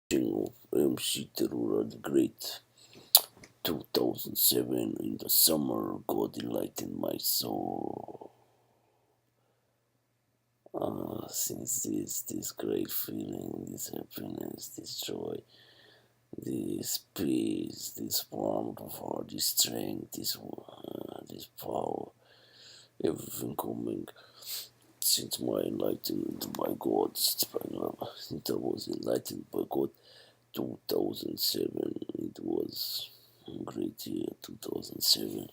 Of McTerrora the Great, 2007. In the summer, God enlightened my soul. Since this great feeling, this happiness, this joy, this peace, this warmth of heart, this strength, this power, everything coming since my enlightenment by God, since I was enlightened by God, 2007. It was a great year, 2007.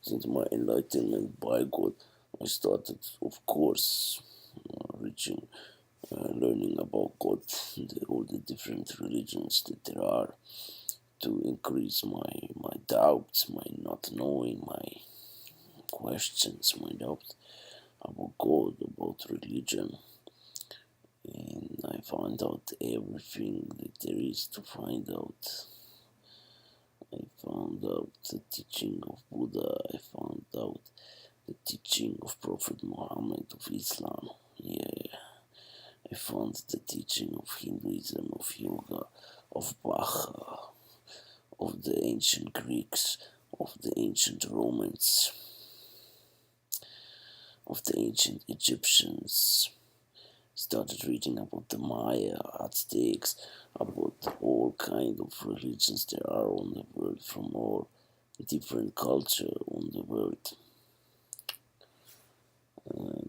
Since my enlightenment by God, I started, of course, reaching, learning about God, all the different religions that there are, to increase my doubts, my not knowing, my questions, my doubts about God, about religion. And I found out everything that there is to find out. I found out the teaching of Buddha. I found out the teaching of Prophet Muhammad of Islam. Yeah, I found the teaching of Hinduism, of yoga, of Bach, of the ancient Greeks, of the ancient Romans, of the ancient Egyptians. Started reading about the Maya, Aztecs, about all kind of religions there are on the world, from all different culture on the world.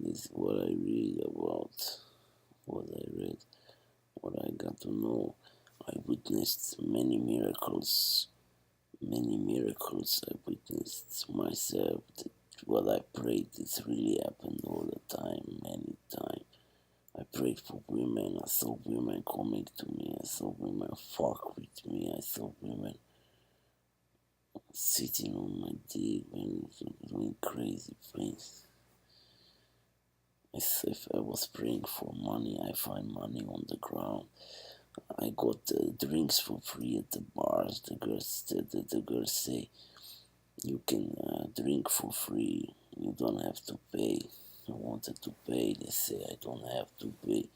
This is what I read about, what I read, what I got to know. I witnessed many miracles, many miracles. I witnessed myself that what I prayed, it's really happened all the time, many times. I prayed for women. I saw women coming to me. I saw women fuck with me. I saw women sitting on my dick and doing crazy things. If I was praying for money, I find money on the ground. I got drinks for free at the bars. The girls say you can drink for free. You don't have to pay. I wanted to pay. They say I don't have to pay.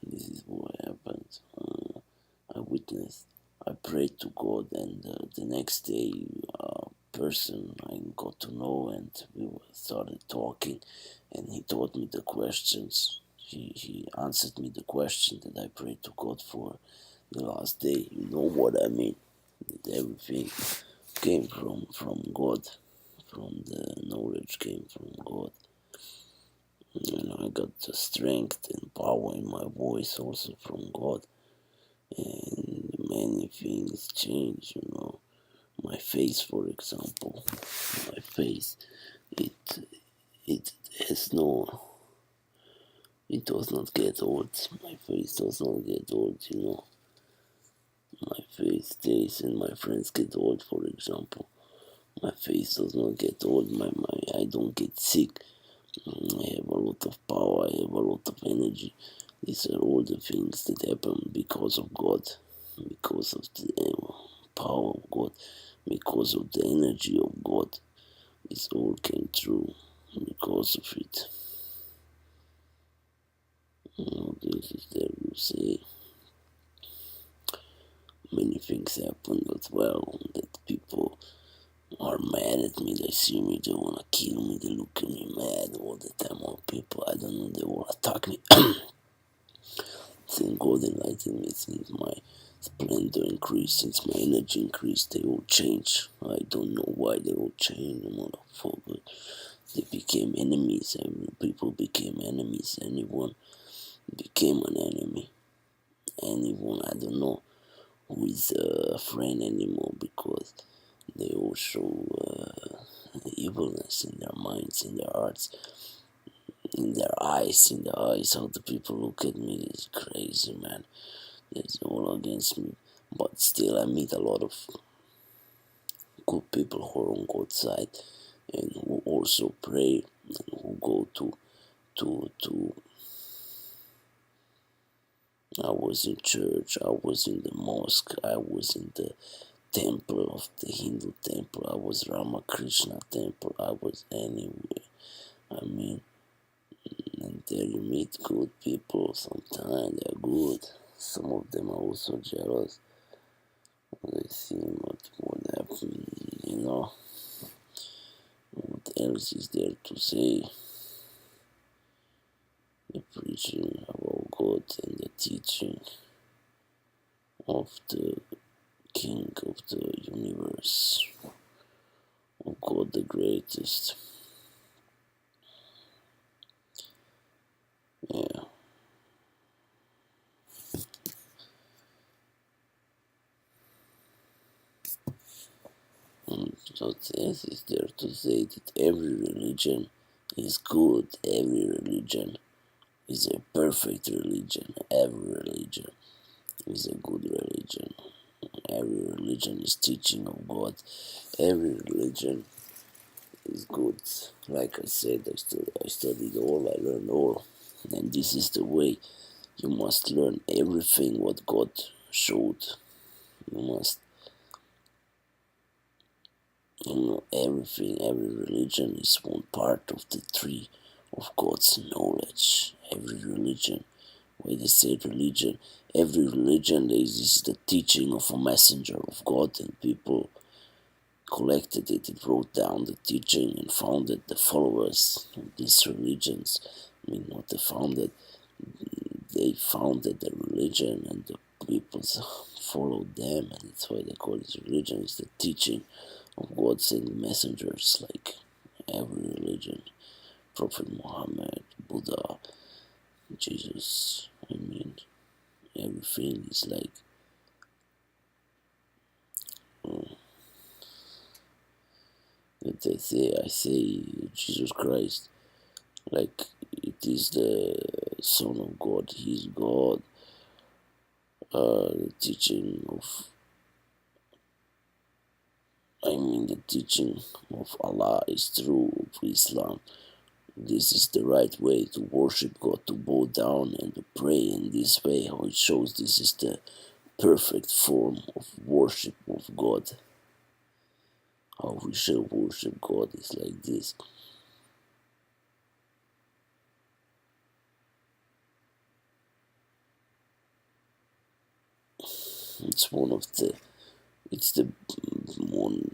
This is what happened. I witnessed. I prayed to God, and the next day, person I got to know, and we started talking, and he taught me the questions. He answered me the question that I prayed to God for the last day. You know what I mean? That everything came from God, from the knowledge came from God. And I got the strength and power in my voice also from God. And many things change, My face, for example, my face, it it has no, it does not get old. My face does not get old. My face stays, and my friends get old, for example. My face does not get old. I don't get sick. I have a lot of power. I have a lot of energy. These are all the things that happen because of God, because of the power of God, because of the energy of God. This all came true because of it. This is there you say. Many things happened as well that people are mad at me. They see me, they wanna kill me, they look at me mad all the time. All people I don't know, they wanna attack me. Since God enlightened me, since my splendor increased, since my energy increased, they all change. I don't know why they all change, motherfucker. They became enemies. People became enemies. Anyone became an enemy. Anyone, I don't know who is a friend anymore, because they all show evilness in their minds, in their hearts, in their eyes, How the people look at me is crazy, man. It's all against me. But still, I meet a lot of good people who are on God's side, and who also pray, and who go to. I was in church, I was in the mosque, I was in the temple of the Hindu temple, I was Ramakrishna temple, I was anywhere. I mean, and there you meet good people. Sometimes they're good, Some of them are also jealous. They see what happened, what else is there to say? The preaching about God and the teaching of the King of the universe, of God the greatest. Yeah. So this is there to say that every religion is good, every religion is a perfect religion, every religion is a good religion, every religion is teaching of God, every religion is good. Like I said, I studied all, I learned all, and this is the way. You must learn everything what God showed. You must everything. Every religion is one part of the tree of God's knowledge. Every religion, where they say religion, every religion is the teaching of a messenger of God, and people collected it, it wrote down the teaching and founded the followers of these religions. I mean, not the founded, they founded the religion and the people followed them, and that's why they call it religion. It's the teaching of God sent messengers, like every religion. Prophet Muhammad, Buddha, Jesus. I mean, everything is like I say Jesus Christ, like it is the Son of God. He is God. The teaching of the teaching of Allah is true of Islam. This is the right way to worship God, to bow down and to pray in this way. How it shows this is the perfect form of worship of God. How we shall worship God is like this. It's one of the, it's the one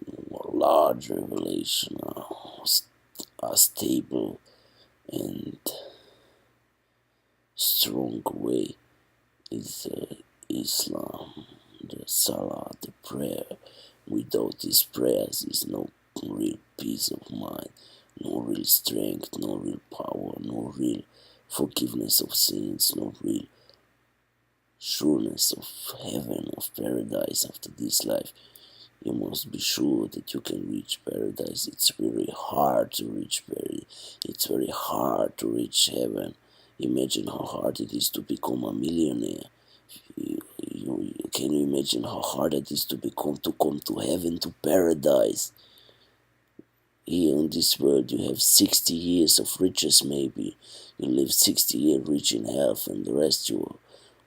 large revelation, a stable and strong way is Islam, the Salah, the prayer. Without these prayers is no real peace of mind, no real strength, no real power, no real forgiveness of sins, no real sureness of heaven, of paradise after this life. You must be sure that you can reach paradise. It's very hard to reach paradise. It's very hard to reach heaven. Imagine how hard it is to become a millionaire. Can you imagine how hard it is to come to heaven, to paradise? Here in this world, you have 60 years of riches, maybe. You live 60 years rich in health, and the rest you are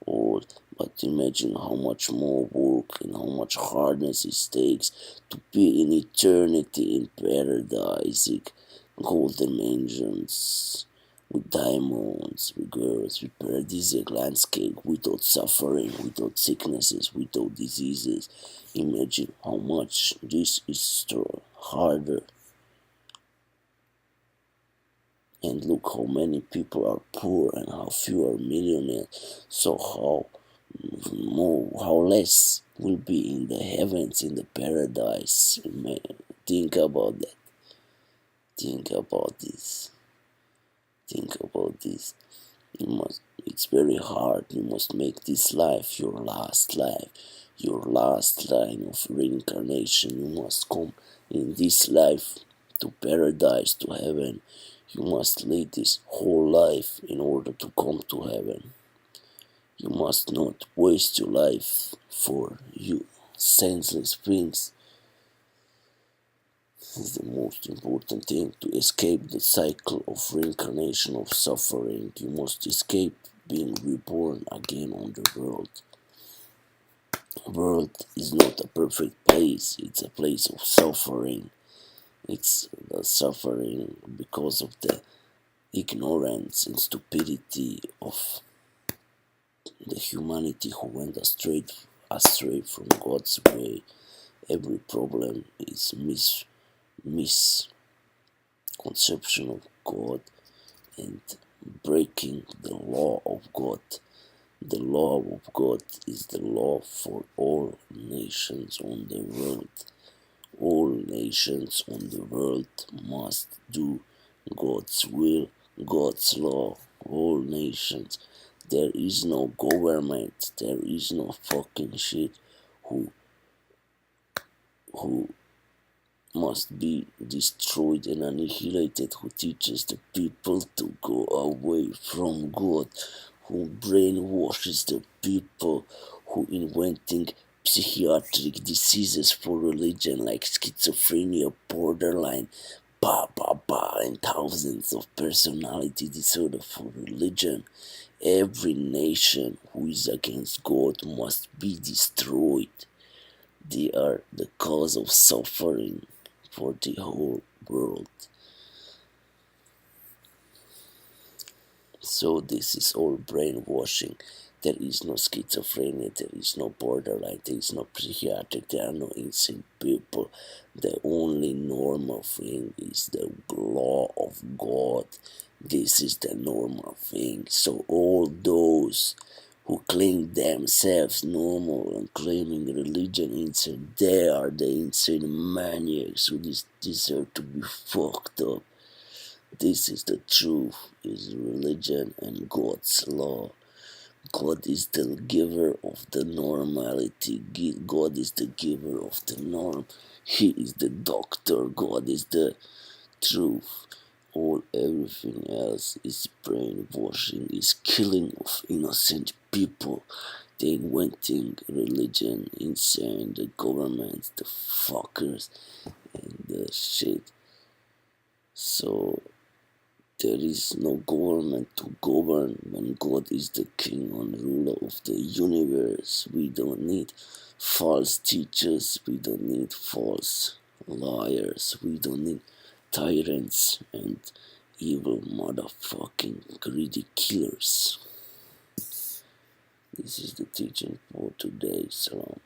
old. But imagine how much more work and how much hardness it takes to be in eternity in paradise, like golden mansions, with diamonds, with girls, with paradisiac landscape, without suffering, without sicknesses, without diseases. Imagine how much this is harder. And look how many people are poor and how few are millionaires. So how less will be in the heavens, in the paradise. Man, think about that. Think about this. Think about this. It's very hard. You must make this life your last life, your last line of reincarnation. You must come in this life to paradise, to heaven. You must lead this whole life in order to come to heaven. You must not waste your life for you senseless things. This is the most important thing to escape the cycle of reincarnation of suffering. You must escape being reborn again on the world. The world is not a perfect place, it's a place of suffering. It's the suffering because of the ignorance and stupidity of the humanity who went astray from God's way. Every problem is misconception of God and breaking the law of God. The law of God is the law for all nations on the world. All nations on the world must do God's will, God's law. All nations. There is no government, there is no fucking shit who must be destroyed and annihilated, who teaches the people to go away from God, who brainwashes the people, who inventing psychiatric diseases for religion like schizophrenia, borderline, and thousands of personality disorder for religion. Every nation who is against God must be destroyed. They are the cause of suffering for the whole world. So this is all brainwashing. There is no schizophrenia, there is no borderline, there is no psychiatric, there are no insane people. The only normal thing is the law of God. This is the normal thing. So all those who claim themselves normal and claiming religion insane, they are the insane maniacs who deserve to be fucked up. This is the truth, is religion and God's law. God is the giver of the normality. God is the giver of the norm. He is the doctor. God is the truth. Everything else is brainwashing, is killing of innocent people. They inventing religion, insane, the government, the fuckers, and the shit. So there is no government to govern when God is the king and ruler of the universe. We don't need false teachers. We don't need false liars. We don't need tyrants and evil motherfucking greedy killers. This is the teaching for today. Salam.